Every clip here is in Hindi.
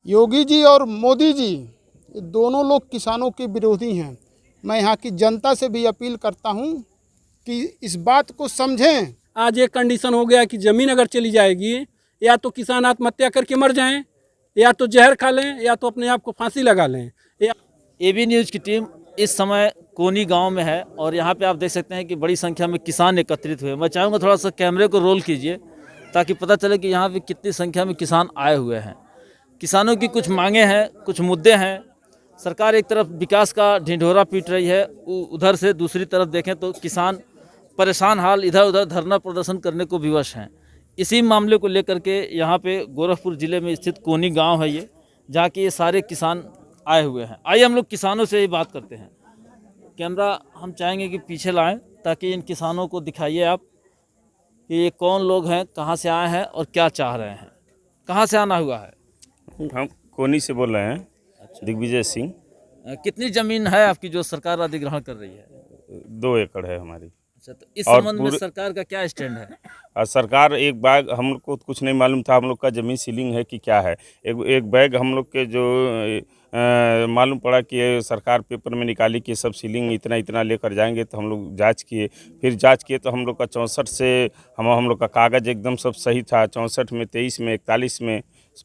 योगी जी और मोदी जी ये दोनों लोग किसानों के विरोधी हैं। मैं यहाँ की जनता से भी अपील करता हूँ कि इस बात को समझें। आज एक कंडीशन हो गया कि ज़मीन अगर चली जाएगी, या तो किसान आत्महत्या करके मर जाएं, या तो जहर खा लें, या तो अपने आप को फांसी लगा लें। एबी न्यूज़ की टीम इस समय कोनी गांव में है और यहाँ पे आप देख सकते हैं कि बड़ी संख्या में किसान एकत्रित हुए। मैं चाहूँगा थोड़ा सा कैमरे को रोल कीजिए ताकि पता चले कि यहाँ पे कितनी संख्या में किसान आए हुए हैं। किसानों की कुछ मांगे हैं, कुछ मुद्दे हैं। सरकार एक तरफ विकास का ढिंढोरा पीट रही है, उधर से दूसरी तरफ देखें तो किसान परेशान हाल इधर उधर धरना प्रदर्शन करने को विवश हैं। इसी मामले को लेकर के यहाँ पे गोरखपुर ज़िले में स्थित कोनी गाँव है ये, जहाँ के ये सारे किसान आए हुए हैं। आइए हम लोग किसानों से ही बात करते हैं। कैमरा हम चाहेंगे कि पीछे लाएं ताकि इन किसानों को दिखाइए आप कि ये कौन लोग हैं, कहाँ से आए हैं और क्या चाह रहे हैं। कहाँ से आना हुआ है? हम कोनी से बोल रहे हैं। दिग्विजय सिंह। कितनी ज़मीन है आपकी जो सरकार अधिग्रहण कर रही है? 2 एकड़ है हमारी। अच्छा, तो इस संबंध में सरकार का क्या स्टैंड है? सरकार एक बैग, हम लोग को कुछ नहीं मालूम था हम लोग का ज़मीन सीलिंग है कि क्या है। एक बैग हम लोग के जो मालूम पड़ा कि सरकार पेपर में निकाली कि सब सीलिंग इतना इतना लेकर जाएंगे, तो हम लोग जांच किए। फिर जांच किए तो हम लोग का 64 से हम लोग का कागज़ एकदम सब सही था। 64 में, 23 में, 41 में,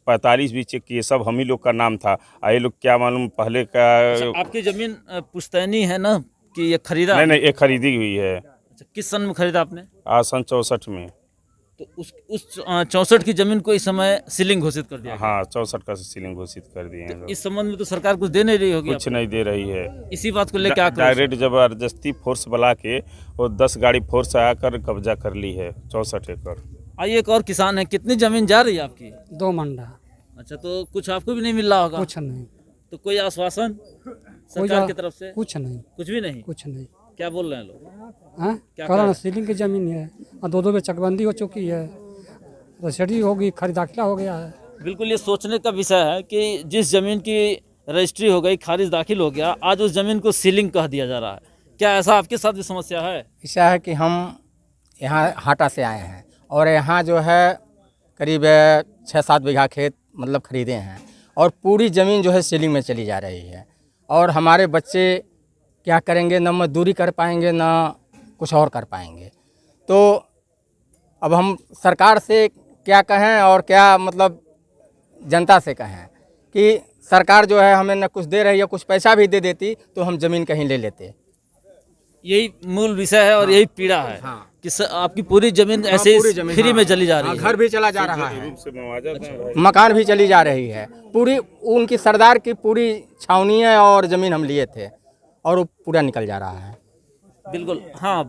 45 भी चेक किए, सब हम ही लोग का नाम था। ये लोग क्या मालूम पहले का। अच्छा, आपकी ज़मीन पुश्तैनी है ना कि ये खरीदा? नहीं, ये खरीदी हुई है। अच्छा, किस सन में खरीदा आपने? सन 64 में। तो उस 64 की जमीन को इस समय सीलिंग घोषित कर दिया गया। हाँ, 64 का सीलिंग घोषित कर दिए हैं। तो इस संबंध में तो सरकार कुछ दे नहीं रही होगी? कुछ नहीं दे रही है। इसी बात को लेकर डायरेक्ट जबरदस्ती फोर्स बुला के वो 10 गाड़ी फोर्स आकर कब्जा कर ली है 64 एकड़। आइए, एक और किसान है। कितनी जमीन जा रही है आपकी? 2 मंडा। अच्छा, तो कुछ आपको भी नहीं मिल रहा होगा? कुछ नहीं। तो कोई आश्वासन सरकार की तरफ से? कुछ नहीं। कुछ भी नहीं? कुछ नहीं। क्या बोल रहे हैं लोग? क्या सीलिंग की जमीन है और 2 में चकबंदी हो चुकी है, रजिस्ट्री होगी, खरीदाखिला हो गया है। बिल्कुल, ये सोचने का विषय है कि जिस जमीन की रजिस्ट्री हो गई, खारिज दाखिल हो गया, आज उस जमीन को सीलिंग कह दिया जा रहा है। क्या ऐसा आपके साथ भी समस्या है? ऐसा है कि हम यहाँ हाटा से आए हैं और यहाँ जो है करीब 6-7 बीघा खेत मतलब खरीदे हैं और पूरी ज़मीन जो है सीलिंग में चली जा रही है। और हमारे बच्चे क्या करेंगे, ना मजदूरी कर पाएंगे ना कुछ और कर पाएंगे। तो अब हम सरकार से क्या कहें और क्या मतलब जनता से कहें कि सरकार जो है हमें न कुछ दे रही है, कुछ पैसा भी दे देती तो हम ज़मीन कहीं ले लेते। यही मूल विषय है और यही पीड़ा है कि आपकी पूरी जमीन ऐसे ही फ्री में चली जा रही है। घर भी चला जा रहा है, मकान भी चली जा रही है। पूरी उनकी सरदार की पूरी छावनियाँ और ज़मीन हम लिए थे और वो पूरा निकल जा रहा है। बिल्कुल। हाँ,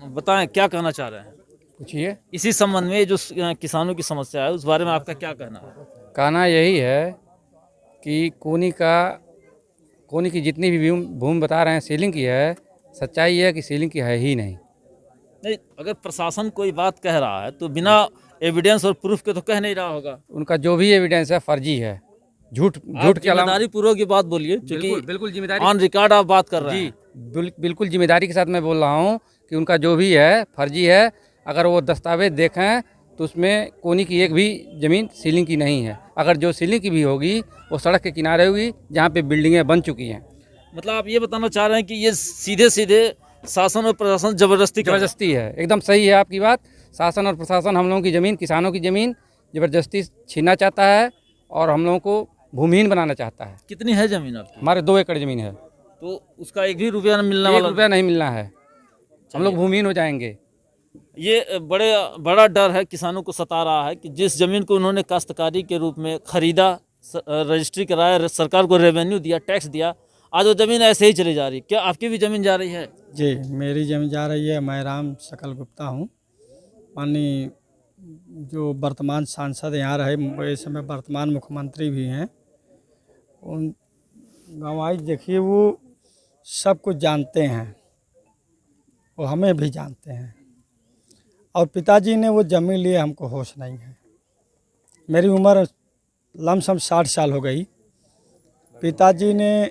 बताएं क्या कहना चाह रहे हैं? पूछिए। इसी संबंध में जो किसानों की समस्या है उस बारे में आपका क्या कहना है? कहना यही है कि कोनी की जितनी भी भूमि बता रहे हैं सीलिंग की है, सच्चाई है कि सीलिंग की है ही नहीं। नहीं, अगर प्रशासन कोई बात कह रहा है तो बिना एविडेंस और प्रूफ के तो कह नहीं रहा होगा। उनका जो भी एविडेंस है फर्जी है, झूठ के अलावा। जिम्मेदारी पूर्वक की बात बोलिए, क्योंकि बिल्कुल जिम्मेदारी ऑन रिकॉर्ड आप बात कर रहे हैं। बिल्कुल जिम्मेदारी के साथ मैं बोल रहा हूँ कि उनका जो भी है फर्जी है। अगर वो दस्तावेज देखें तो उसमें कोनी की एक भी ज़मीन सीलिंग की नहीं है। अगर जो सीलिंग की भी होगी वो सड़क के किनारे होगी जहाँ पे बिल्डिंगें बन चुकी हैं। मतलब आप ये बताना चाह रहे हैं कि ये सीधे सीधे शासन और प्रशासन जबरदस्ती है। एकदम सही है आपकी बात। शासन और प्रशासन हम लोगों की ज़मीन, किसानों की ज़मीन जबरदस्ती छीनना चाहता है और हम लोगों को भूमिहीन बनाना चाहता है। कितनी है ज़मीन आपकी? हमारे 2 एकड़ ज़मीन है। तो उसका एक भी रुपया मिलने वाला? 1 रुपया नहीं मिलना है, हम लोग भूमिहीन हो जाएंगे। ये बड़ा डर है, किसानों को सता रहा है कि जिस ज़मीन को उन्होंने काश्तकारी के रूप में खरीदा, रजिस्ट्री कराया, सरकार को रेवेन्यू दिया, टैक्स दिया, आज वो ज़मीन ऐसे ही चली जा रही है। क्या आपकी भी ज़मीन जा रही है? जी, मेरी ज़मीन जा रही है। मैं राम सकल गुप्ता हूँ। माननीय जो वर्तमान सांसद यहाँ रहे, इस समय वर्तमान मुख्यमंत्री भी हैं, उन गंवाई देखिए वो सब कुछ जानते हैं, वो हमें भी जानते हैं। और पिताजी ने वो ज़मीन लिए, हमको होश नहीं है। मेरी उम्र लमसम 60 साल हो गई। पिताजी ने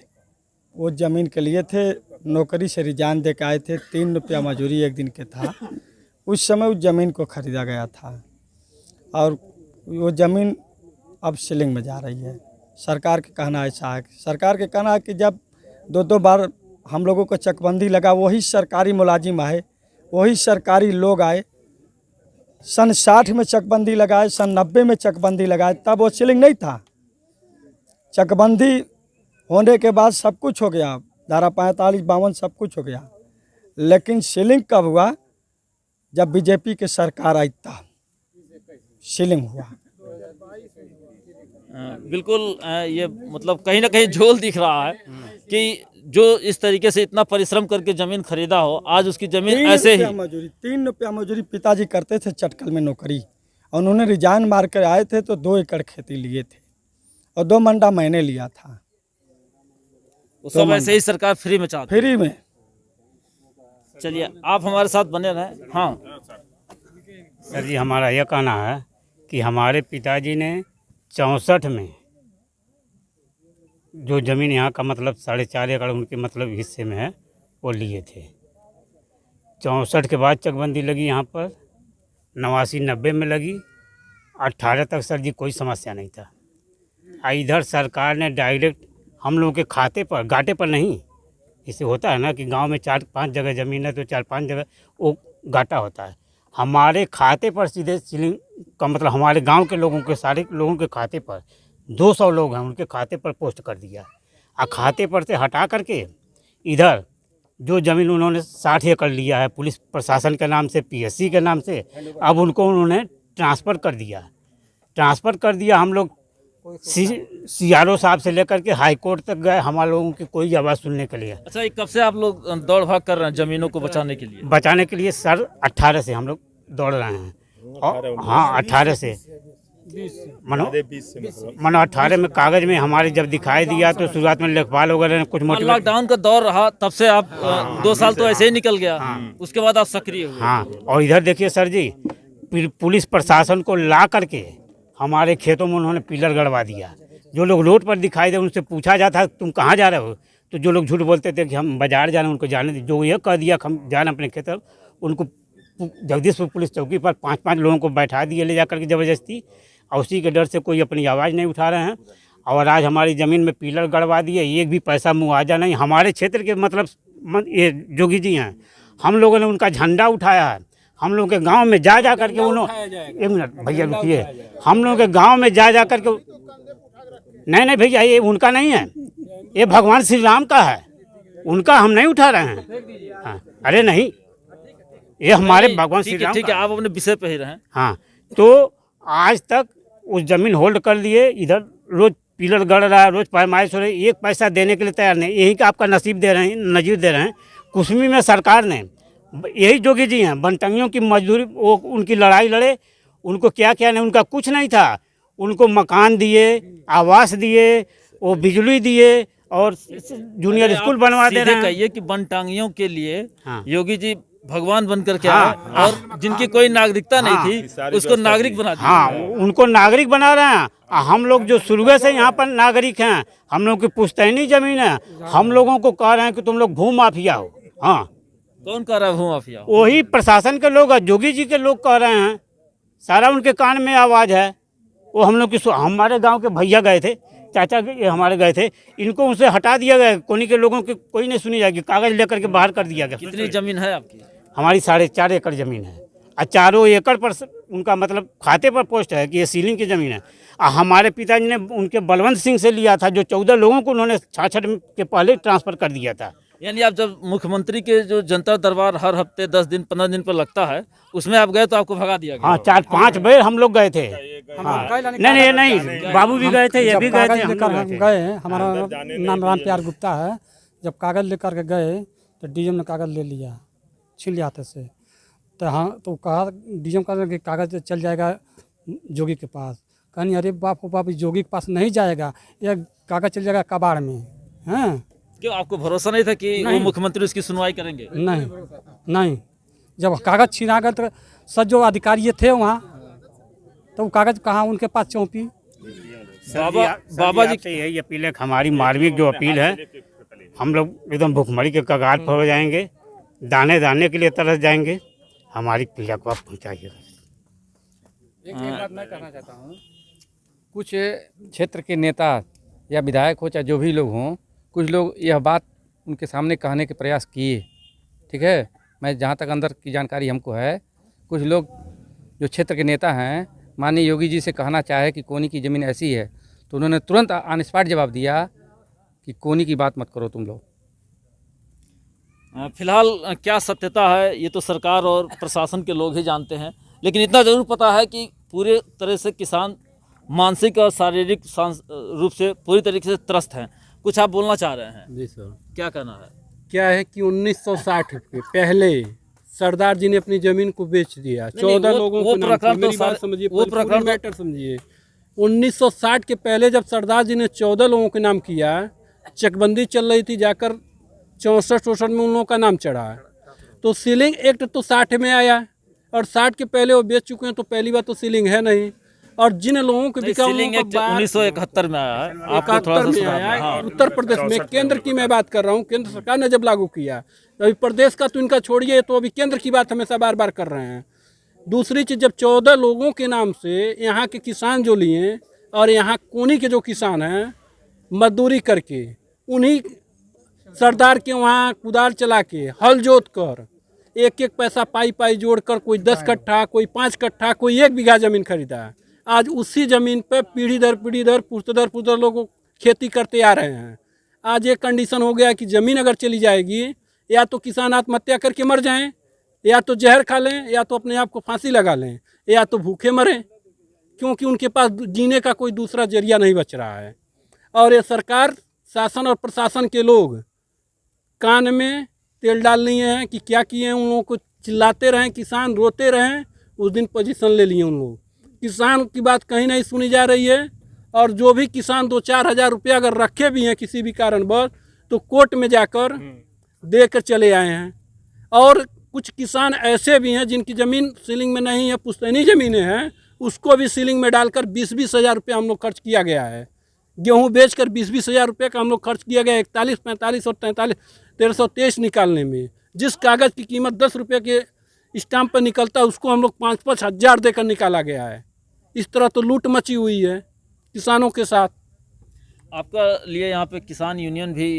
वो ज़मीन के लिए थे, नौकरी से रिजाइन दे के आए थे। 3 रुपया मजूरी एक दिन के था। उस समय उस ज़मीन को ख़रीदा गया था और वो ज़मीन अब सीलिंग में जा रही है। सरकार का कहना ऐसा है, सरकार का कहना है कि जब 2-2 बार हम लोगों को चकबंदी लगा, वही सरकारी मुलाजिम आए, वही सरकारी लोग आए, सन 60 में चकबंदी लगाए, सन 90 में चकबंदी लगाए, तब वो सीलिंग नहीं था। चकबंदी होने के बाद सब कुछ हो गया, धारा 45-52 सब कुछ हो गया, लेकिन सीलिंग कब हुआ? जब बीजेपी की सरकार आई तब सीलिंग हुआ। बिल्कुल ये मतलब कहीं ना कहीं झोल दिख रहा है कि जो इस तरीके से इतना परिश्रम करके ज़मीन खरीदा हो, आज उसकी ज़मीन ऐसे ही 3 रुपया मजदूरी पिताजी करते थे चटकल में नौकरी, और उन्होंने रिजाइन मार कर आए थे तो 2 एकड़ खेती लिए थे और 2 मंडा मैंने लिया था। वो सब ऐसे ही सरकार फ्री में चाहती है। फ्री में। चलिए आप हमारे साथ बने रहें। हाँ सर जी, हमारा यह कहना है कि हमारे पिताजी ने 64 में जो ज़मीन यहाँ का मतलब 4.5 एकड़ उनके मतलब हिस्से में है वो लिए थे। 64 के बाद चकबंदी लगी यहाँ पर, 89-90 में लगी, 18 तक सर जी कोई समस्या नहीं था। इधर सरकार ने डायरेक्ट हम लोगों के खाते पर, घाटे पर नहीं, इससे होता है ना कि गांव में 4-5 जगह ज़मीन है तो 4-5 जगह वो घाटा होता है, हमारे खाते पर सीधे सीलिंग का मतलब हमारे गांव के लोगों के, सारे लोगों के खाते पर 200 लोग हैं, उनके खाते पर पोस्ट कर दिया। और खाते पर से हटा करके इधर जो ज़मीन उन्होंने 60 एकड़ लिया है पुलिस प्रशासन के नाम से, PSC के नाम से, अब उनको उन्होंने ट्रांसफ़र कर दिया। हम लोग CRO साहब से लेकर के हाई कोर्ट तक गए, हमारे लोगों की कोई आवाज़ सुनने के लिए। अच्छा, ये कब से आप लोग दौड़ भाग कर रहे हैं ज़मीनों को बचाने के लिए? सर 18 से हम लोग दौड़ रहे हैं। और हाँ 18 से मनो 18 में कागज़ में हमारे जब दिखाई दिया तो शुरुआत में लेखपाल वगैरह ने कुछ मोटिवेट। लॉकडाउन का दौर रहा तब से आप 2 साल तो ऐसे ही निकल गया। उसके बाद आप सक्रिय हुए। हाँ, और इधर देखिए सर जी, पुलिस प्रशासन को ला करके हमारे खेतों में उन्होंने पिलर गड़वा दिया। जो लोग रोड पर दिखाई दे उनसे पूछा जाता है तुम कहाँ जा रहे हो, तो जो लोग झूठ बोलते थे कि हम बाजार जा रहे हैं, उनको जाने दी। जो ये कह दिया हम जा रहे हैं अपने खेत, उनको जगदीशपुर पुलिस चौकी पर 5-5 लोगों को बैठा दिए ले जा करके ज़बरदस्ती, और उसी के डर से कोई अपनी आवाज़ नहीं उठा रहे हैं। और आज हमारी ज़मीन में पिलर गड़वा दिए, एक भी पैसा मुआवजा नहीं। हमारे क्षेत्र के मतलब ये जोगी जी हैं, हम लोगों ने उनका झंडा उठाया है। हम लोगों के गांव में जा करके उन्होंने, 1 मिनट भैया रुकिए, हम लोगों के गांव में जा करके, नहीं भैया ये उनका नहीं है, ये भगवान श्री राम का है, उनका हम नहीं उठा रहे हैं। हाँ, अरे नहीं, ये हमारे भगवान श्री राम। ठीक है, आप अपने विषय पे ही रहें। हाँ, तो आज तक उस ज़मीन होल्ड कर लिए, इधर रोज़ पिलर गड़ रहा है, रोज़ पैमाइश हो रही है, एक पैसा देने के लिए तैयार नहीं। यही कि आपका नसीब दे रहे हैं, नजीर दे रहे हैं। कुसमी में सरकार ने, यही जोगी जी हैं, बनटंगियों की मजदूरी, वो उनकी लड़ाई लड़े, उनको क्या क्या नहीं, उनका कुछ नहीं था। उनको मकान दिए, आवास दिए, वो बिजली दिए और जूनियर स्कूल बनवा दे रहे हैं। कहिए कि बनटांगियों के लिए हाँ। योगी जी भगवान बनकर के आए, और जिनकी कोई नागरिकता नहीं थी उसको नागरिक बना दिया। हाँ, उनको नागरिक बना रहे हैं। हम लोग जो शुरू से यहाँ पर नागरिक हैं, हम लोग की पुश्तैनी जमीन है, हम लोगों को कह रहे हैं कि तुम लोग भू माफिया हो। हाँ, कौन कह रहा है भू माफिया? वही प्रशासन के लोग, जोगी जी के लोग कह रहे हैं, सारा उनके कान में आवाज़ है। वो हम लोग की, हमारे गांव के भैया गए थे, चाचा के हमारे गए थे, इनको उनसे हटा दिया गया। कोनी के लोगों की कोई नहीं सुनी जाएगी, कागज़ लेकर के बाहर कर दिया गया। कितनी ज़मीन है आपकी? हमारी 4.5 एकड़ ज़मीन है, और 4 एकड़ पर उनका मतलब खाते पर पोस्ट है कि ये सीलिंग की ज़मीन है। और हमारे पिताजी ने उनके बलवंत सिंह से लिया था, जो 14 लोगों को उन्होंने 66 के पहले ट्रांसफ़र कर दिया था। यानी आप जब मुख्यमंत्री के जो जनता दरबार हर हफ्ते 10 दिन 15 दिन पर लगता है, उसमें आप गए तो आपको भगा दिया गया? हाँ, 4-5 बार हम लोग गए थे। हाँ, नहीं, बाबू भी गए थे, ये भी गए थे, हम गए हैं। हमारा नाम राम प्यार गुप्ता है। जब कागज़ लेकर के गए तो डीएम ने कागज़ ले लिया, छीन लिया हाथ से। तो हाँ, तो कहा डीएम का कागज़ चल जाएगा जोगी के पास। कहनी अरे बाप हो बाप, जोगी के पास नहीं जाएगा, यह कागज़ चल जाएगा कबाड़ में। हाँ, क्यों, आपको भरोसा नहीं था कि वो मुख्यमंत्री उसकी सुनवाई करेंगे? नहीं, जब कागज़ छीना गया तो सब जो अधिकारी ये थे वहाँ, तो वो कागज़ कहाँ उनके पास चौंपी। बाबा जी से यही अपील है, हमारी मार्मिक जो अपील है, हम लोग एकदम भुखमरी के कगार पर हो जाएंगे, दाने के लिए तरस जाएंगे, हमारी पीड़ा को आप पहुँचाइएगा। एक बात मैं कहना चाहता हूँ, कुछ क्षेत्र के नेता या विधायक हो चाहे जो भी लोग हों, कुछ लोग यह बात उनके सामने कहने के प्रयास किए। ठीक है, मैं जहाँ तक अंदर की जानकारी हमको है, कुछ लोग जो क्षेत्र के नेता हैं माननीय योगी जी से कहना चाहे कि कोनी की ज़मीन ऐसी है, तो उन्होंने तुरंत ऑन स्पॉट जवाब दिया कि कोनी की बात मत करो तुम लोग। फिलहाल क्या सत्यता है ये तो सरकार और प्रशासन के लोग ही जानते हैं, लेकिन इतना ज़रूर पता है कि पूरे तरह से किसान मानसिक और शारीरिक रूप से पूरी तरीके से त्रस्त हैं। कुछ आप बोलना चाह रहे हैं? जी सर, क्या कहना है? क्या है कि 1960 के पहले सरदार जी ने अपनी जमीन को बेच दिया 14 लोगों को। मेरी बात समझिए, वो प्रकरण मैटर समझिए। 1960 के पहले जब सरदार जी ने 14 लोगों के नाम किया, चकबंदी चल रही थी, जाकर 64 में उन लोगों का नाम चढ़ा। तो सीलिंग एक्ट तो 60 में आया और 60 के पहले वो बेच चुके हैं, तो पहली बात तो सीलिंग है नहीं। और जिन लोगों के बिका 1971 में आया है, आपको थोड़ा सा में आया है, उत्तर प्रदेश में, केंद्र की मैं बात कर रहा हूँ, केंद्र सरकार ने जब लागू किया। अभी प्रदेश का तो इनका छोड़िए, तो अभी केंद्र की बात हमेशा बार बार कर रहे हैं। दूसरी चीज़, जब 14 लोगों के नाम से यहाँ के किसान जो लिए, और यहाँ कोनी के जो किसान हैं मजदूरी करके, उन्हीं सरदार के वहाँ कुदाल चला के हल जोत कर एक एक पैसा पाई जोड़कर कोई 10 कट्ठा, कोई 5 कट्ठा, कोई 1 बीघा ज़मीन खरीदा। आज उसी ज़मीन पे पीढ़ी दर पुश्त लोग खेती करते आ रहे हैं। आज एक कंडीशन हो गया कि ज़मीन अगर चली जाएगी, या तो किसान आत्महत्या करके मर जाएं, या तो जहर खा लें, या तो अपने आप को फांसी लगा लें, या तो भूखे मरें, क्योंकि उनके पास जीने का कोई दूसरा जरिया नहीं बच रहा है। और ये सरकार, शासन और प्रशासन के लोग कान में तेल डाल लिए हैं कि क्या किए हैं। उन लोगों को चिल्लाते रहें, किसान रोते रहें, उस दिन पोजीशन ले लिए उन लोग। किसान की बात कहीं नहीं सुनी जा रही है। और जो भी किसान 2-4 हज़ार रुपया अगर रखे भी हैं किसी भी कारणवश, तो कोर्ट में जाकर देकर चले आए हैं। और कुछ किसान ऐसे भी हैं जिनकी ज़मीन सीलिंग में नहीं है, पुश्तैनी ज़मीनें हैं, उसको भी सीलिंग में डालकर 20-20 हज़ार रुपया हम लोग खर्च किया गया है। गेहूँ बेचकर 20-20 हज़ार रुपये का हम लोग खर्च किया गया 41, 45 और 43, 1323 निकालने में। जिस कागज़ की कीमत 10 रुपये के स्टाम्प पर निकलता है, उसको हम लोग 5-5 हज़ार देकर निकाला गया है। इस तरह तो लूट मची हुई है किसानों के साथ। आपका लिए यहाँ पे किसान यूनियन भी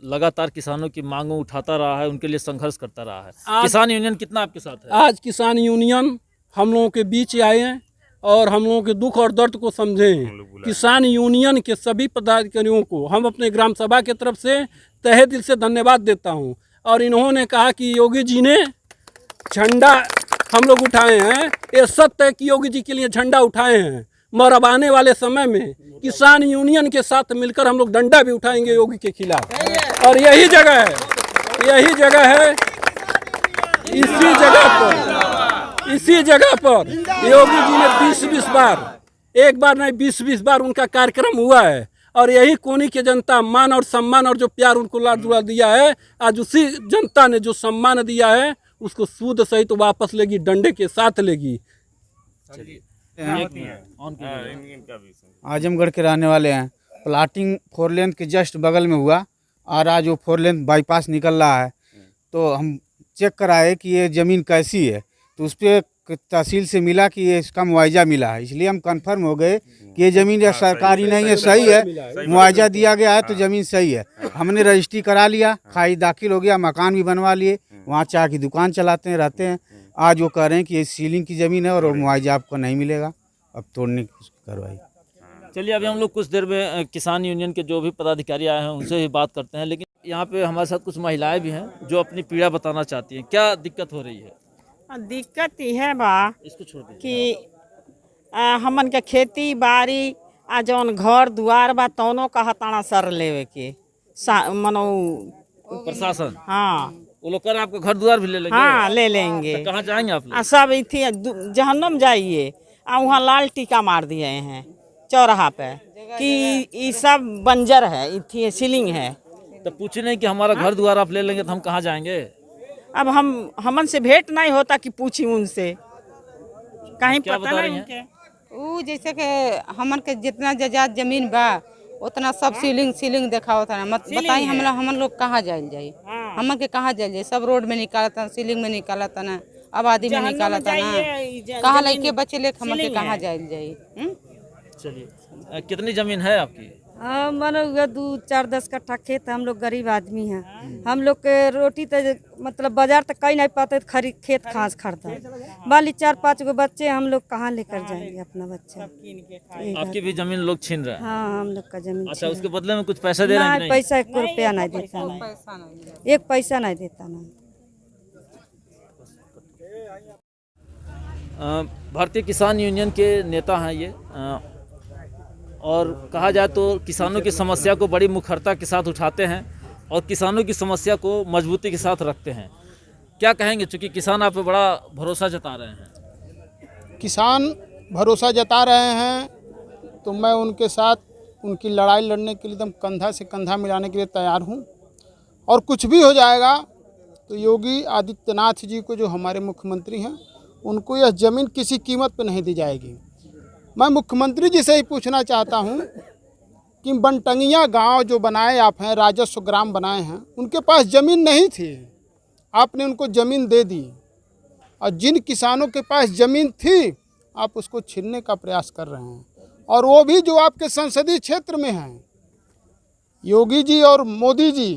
लगातार किसानों की मांगों उठाता रहा है, उनके लिए संघर्ष करता रहा है। किसान यूनियन कितना आपके साथ है? आज किसान यूनियन हम लोगों के बीच आए हैं और हम लोगों के दुख और दर्द को समझें। किसान यूनियन के सभी पदाधिकारियों को हम अपने ग्राम सभा की तरफ से तहे दिल से धन्यवाद देता हूं। और इन्होंने कहा कि योगी जी ने झंडा हम लोग उठाए हैं, ये सत्य है कि योगी जी के लिए झंडा उठाए हैं, मगर अब आने वाले समय में किसान यूनियन के साथ मिलकर हम लोग डंडा भी उठाएंगे योगी के खिलाफ। और यही जगह है, इसी जगह पर योगी जी ने 20-20 बार, एक बार नहीं 20-20 बार उनका कार्यक्रम हुआ है। और यही कोनी की जनता मान और सम्मान और जो प्यार उनको लाड दुला दिया है, आज उसी जनता ने जो सम्मान दिया है उसको सूद सहित तो वापस लेगी, डंडे के साथ लेगी। आजमगढ़ के रहने वाले हैं। प्लाटिंग 4 लेन के जस्ट बगल में हुआ और आज वो 4 लेन बाईपास निकल रहा है। तो हम चेक कराए कि ये ज़मीन कैसी है, तो उस पर तहसील से मिला कि ये इसका मुआवजा मिला है। इसलिए हम कंफर्म हो गए कि ये ज़मीन या सरकारी नहीं है, सही है, मुआवजा दिया गया है तो ज़मीन सही है। हमने रजिस्ट्री करा लिया, खाई दाखिल हो गया, मकान भी बनवा लिए, वहाँ चाय की दुकान चलाते हैं, रहते हैं। आज वो कह रहे हैं कि ये सीलिंग की ज़मीन है और वो मुआवजा आपको नहीं मिलेगा, अब तोड़ने की कार्रवाई। चलिए, अभी हम लोग कुछ देर में किसान यूनियन के जो भी पदाधिकारी आए हैं उनसे भी बात करते हैं। लेकिन यहाँ पे हमारे साथ कुछ महिलाएं भी हैं जो अपनी पीड़ा बताना चाहती हैं। क्या दिक्कत हो रही है? दिक्कत ही है बा इसको छोड़ दीजिए कि हमन के खेती बाड़ी आ जौन घर दुआर बा तौनो का हताना सर लेवे के मनो प्रशासन। हाँ, वो लोग कर आपको घर दुआर भी ले लेंगे? हाँ, ले लेंगे। तो कहाँ जाएंगे आप लोग? सब इथी जहन्नुम जाइए, वहाँ लाल टीका मार दिए हैं चौराहा पे कि ये सब बंजर है, इथी सीलिंग है। तो पूछे नहीं कि हमारा घर दुआर आप ले लेंगे तो हम कहाँ जाएंगे? अब हमन से भेंट नहीं होता कि पूछी उनसे, कहीं क्या पता बता नहीं रही उनके। वो जैसे कि हमन के जितना जजात जमीन बा उतना सब सीलिंग देखा होता है। मत बताई हमन लोग कहाँ जाइल जाई, हमन के कहाँ जाइल जाई? सब रोड में निकालता, सीलिंग में निकालता ना, आबादी में निकालता ना, कहाँ लड़के बच्चे ले हमन के कहाँ जाइल जाई? चलिए, कितनी जमीन है आपकी? हाँ मानो हुआ 2-4-10 कट्ठा खेत है, हम लोग गरीब आदमी हैं। हम लोग के रोटी तो मतलब बाजार तक कहीं नहीं पाते, खरीद खेत खास खरीदा। बाली 4-5 गो बच्चे, हम लोग कहाँ लेकर जाएंगे अपना बच्चा। आपकी भी जमीन लोग छीन रहे हैं? हाँ हम लोग का जमीन। अच्छा, उसके बदले में कुछ पैसा दे रहे हैं कि नहीं? पैसा 1 रुपया नहीं देता, नहीं 1 पैसा नहीं देता। नहीं भारतीय किसान यूनियन के नेता हैं ये, और कहा जाए तो किसानों की समस्या को बड़ी मुखरता के साथ उठाते हैं और किसानों की समस्या को मजबूती के साथ रखते हैं। क्या कहेंगे, चूँकि किसान आप पे बड़ा भरोसा जता रहे हैं? किसान भरोसा जता रहे हैं तो मैं उनके साथ उनकी लड़ाई लड़ने के लिए एकदम कंधा से कंधा मिलाने के लिए तैयार हूँ। और कुछ भी हो जाएगा तो योगी आदित्यनाथ जी को, जो हमारे मुख्यमंत्री हैं, उनको यह ज़मीन किसी कीमत पर नहीं दी जाएगी। मैं मुख्यमंत्री जी से ही पूछना चाहता हूं कि बनटंगिया गांव जो बनाए आप हैं, राजस्व ग्राम बनाए हैं, उनके पास ज़मीन नहीं थी, आपने उनको ज़मीन दे दी। और जिन किसानों के पास ज़मीन थी, आप उसको छीनने का प्रयास कर रहे हैं, और वो भी जो आपके संसदीय क्षेत्र में हैं। योगी जी और मोदी जी,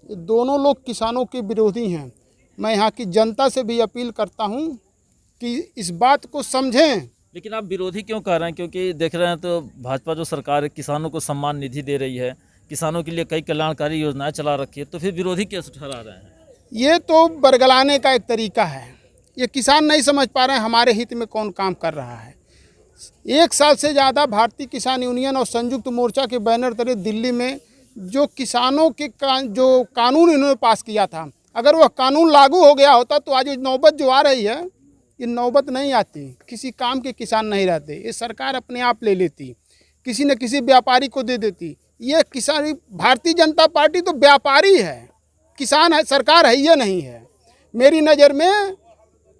ये दोनों लोग किसानों के विरोधी हैं। मैं यहाँ की जनता से भी अपील करता हूँ कि इस बात को समझें। लेकिन आप विरोधी क्यों कर रहे हैं? क्योंकि देख रहे हैं तो भाजपा जो सरकार है, किसानों को सम्मान निधि दे रही है, किसानों के लिए कई कल्याणकारी योजनाएं चला रखी है, तो फिर विरोधी कैसे ठहरा रहे हैं? ये तो बरगलाने का एक तरीका है। ये किसान नहीं समझ पा रहे हैं हमारे हित में कौन काम कर रहा है। 1 साल से ज़्यादा भारतीय किसान यूनियन और संयुक्त मोर्चा के बैनर तले दिल्ली में जो किसानों के जो कानून इन्होंने पास किया था, अगर वह कानून लागू हो गया होता तो आज नौबत जो आ रही है, ये नौबत नहीं आती। किसी काम के किसान नहीं रहते, ये सरकार अपने आप ले लेती, किसी न किसी व्यापारी को दे देती। ये किसान, भारतीय जनता पार्टी तो व्यापारी है, किसान है, सरकार है ये नहीं है। मेरी नज़र में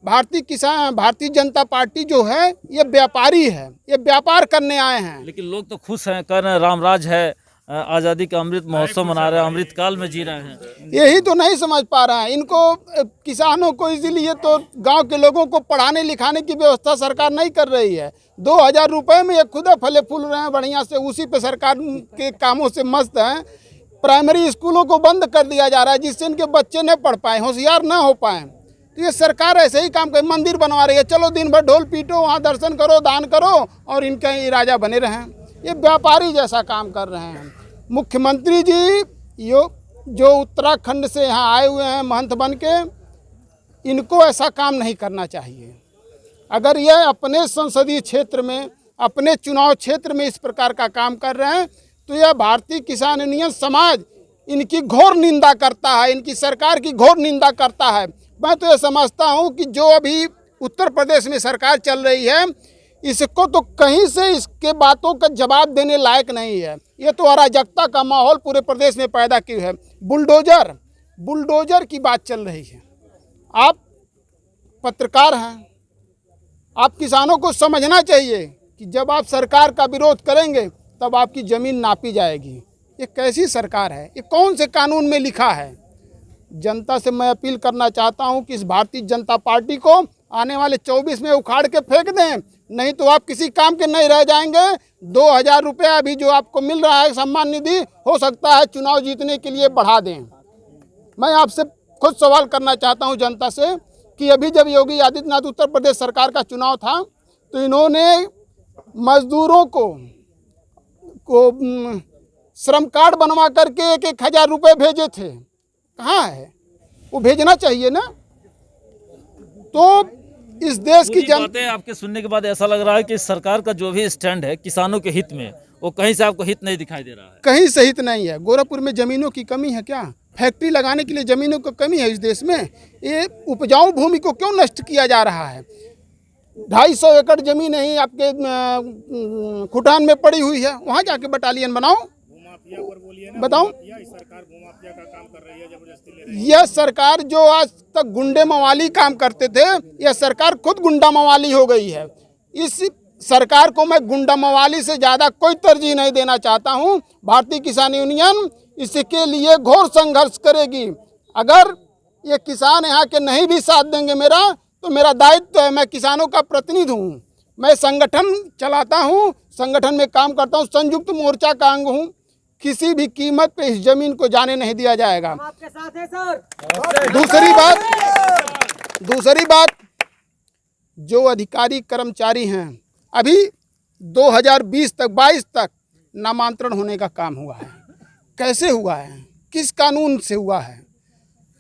भारतीय जनता पार्टी जो है, ये व्यापारी है, ये व्यापार करने आए हैं। लेकिन लोग तो खुश हैं, कह रहे हैं रामराज है, आज़ादी का अमृत महोत्सव मना रहे हैं, अमृत काल में जी रहे हैं। यही तो नहीं समझ पा रहे हैं इनको, किसानों को। इसीलिए तो गांव के लोगों को पढ़ाने लिखाने की व्यवस्था सरकार नहीं कर रही है। 2000 रुपये में ये खुद फले फूल रहे हैं बढ़िया से, उसी पे सरकार के कामों से मस्त हैं। प्राइमरी स्कूलों को बंद कर दिया जा रहा है, जिससे इनके बच्चे न पढ़ पाएँ, होशियार ना हो पाएँ। तो ये सरकार ऐसे ही काम कर, मंदिर बनवा रही है, चलो दिन भर ढोल पीटो, वहाँ दर्शन करो, दान करो, और इनके राजा बने रहें। ये व्यापारी जैसा काम कर रहे हैं। मुख्यमंत्री जी जो उत्तराखंड से यहाँ आए हुए हैं महंत बन के, इनको ऐसा काम नहीं करना चाहिए। अगर ये अपने संसदीय क्षेत्र में, अपने चुनाव क्षेत्र में इस प्रकार का काम कर रहे हैं, तो यह भारतीय किसान यूनियन समाज इनकी घोर निंदा करता है, इनकी सरकार की घोर निंदा करता है। मैं तो ये समझता हूँ कि जो अभी उत्तर प्रदेश में सरकार चल रही है, इसको तो कहीं से इसके बातों का जवाब देने लायक नहीं है। ये तो अराजकता का माहौल पूरे प्रदेश में पैदा की है। बुलडोजर की बात चल रही है। आप पत्रकार हैं, आप किसानों को समझना चाहिए कि जब आप सरकार का विरोध करेंगे तब आपकी ज़मीन नापी जाएगी। ये कैसी सरकार है? ये कौन से कानून में लिखा है? जनता से मैं अपील करना चाहता हूं कि इस भारतीय जनता पार्टी को आने वाले 24 में उखाड़ के फेंक दें, नहीं तो आप किसी काम के नहीं रह जाएंगे। 2000 रुपया अभी जो आपको मिल रहा है सम्मान निधि, हो सकता है चुनाव जीतने के लिए बढ़ा दें। मैं आपसे खुद सवाल करना चाहता हूं जनता से कि अभी जब योगी आदित्यनाथ उत्तर प्रदेश सरकार का चुनाव था, तो इन्होंने मजदूरों को श्रम कार्ड बनवा करके 1,000 रुपये भेजे थे। कहाँ है वो? भेजना चाहिए ना। तो इस देश की बातें आपके सुनने के बाद ऐसा लग रहा है कि सरकार का जो भी स्टैंड है किसानों के हित में, वो कहीं से आपको हित नहीं दिखाई दे रहा है। कहीं से हित नहीं है। गोरखपुर में ज़मीनों की कमी है क्या? फैक्ट्री लगाने के लिए ज़मीनों की कमी है इस देश में? ये उपजाऊ भूमि को क्यों नष्ट किया जा रहा है? 250 एकड़ ज़मीन ही आपके खुटान में पड़ी हुई है, वहाँ जाके बटालियन बनाओ। बताओ, यह सरकार जो आज तक गुंडे मवाली काम करते थे, यह सरकार खुद गुंडा मवाली हो गई है। इस सरकार को मैं गुंडा मवाली से ज़्यादा कोई तरजीह नहीं देना चाहता हूं। भारतीय किसान यूनियन इसके लिए घोर संघर्ष करेगी। अगर ये किसान यहाँ के नहीं भी साथ देंगे मेरा, तो मेरा दायित्व है, मैं किसानों का प्रतिनिधि हूँ, मैं संगठन चलाता हूँ, संगठन में काम करता हूँ, संयुक्त मोर्चा का अंग हूँ। किसी भी कीमत पे इस जमीन को जाने नहीं दिया जाएगा। आपके साथ है सर। दूसरी बात, जो अधिकारी कर्मचारी हैं, अभी 2020 तक 22 तक नामांतरण होने का काम हुआ है। कैसे हुआ है, किस कानून से हुआ है,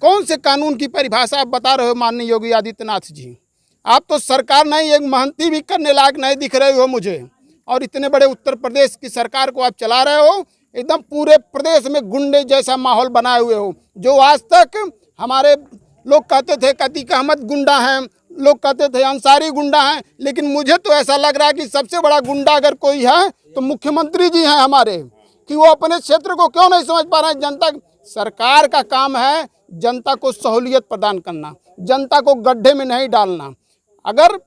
कौन से कानून की परिभाषा आप बता रहे हो माननीय योगी आदित्यनाथ जी? आप तो सरकार नहीं, एक महंती भी करने लायक नहीं दिख रहे हो मुझे। और इतने बड़े उत्तर प्रदेश की सरकार को आप चला रहे हो, एकदम पूरे प्रदेश में गुंडे जैसा माहौल बनाए हुए हो। जो आज तक हमारे लोग कहते थे अतीक अहमद गुंडा हैं, लोग कहते थे अंसारी गुंडा हैं, लेकिन मुझे तो ऐसा लग रहा है कि सबसे बड़ा गुंडा अगर कोई है तो मुख्यमंत्री जी हैं हमारे, कि वो अपने क्षेत्र को क्यों नहीं समझ पा रहे हैं। जनता, सरकार का काम है जनता को सहूलियत प्रदान करना, जनता को गड्ढे में नहीं डालना। अगर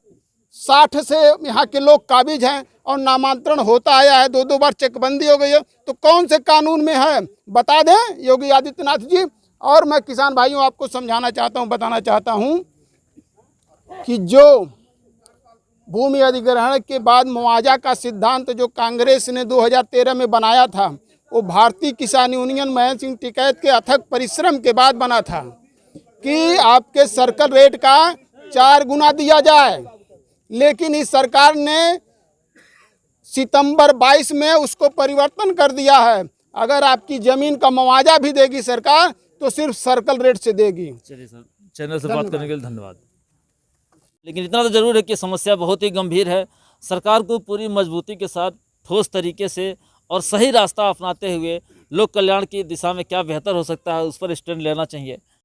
60 से यहाँ के लोग काबिज हैं और नामांतरण होता आया है, 2-2 बार चेकबंदी हो गई है, तो कौन से कानून में है बता दें योगी आदित्यनाथ जी। और मैं किसान भाइयों आपको समझाना चाहता हूँ, बताना चाहता हूँ कि जो भूमि अधिग्रहण के बाद मुआवजा का सिद्धांत जो कांग्रेस ने 2013 में बनाया था, वो भारतीय किसान यूनियन महेंद्र सिंह टिकैत के अथक परिश्रम के बाद बना था कि आपके सर्कल रेट का 4 गुना दिया जाए। लेकिन इस सरकार ने सितंबर 22 में उसको परिवर्तन कर दिया है। अगर आपकी ज़मीन का मुआवजा भी देगी सरकार तो सिर्फ सर्कल रेट से देगी। चलिए सर, चैनल से बात करने के लिए धन्यवाद। लेकिन इतना तो ज़रूर है कि समस्या बहुत ही गंभीर है। सरकार को पूरी मजबूती के साथ ठोस तरीके से और सही रास्ता अपनाते हुए लोक कल्याण की दिशा में क्या बेहतर हो सकता है, उस पर स्टैंड लेना चाहिए।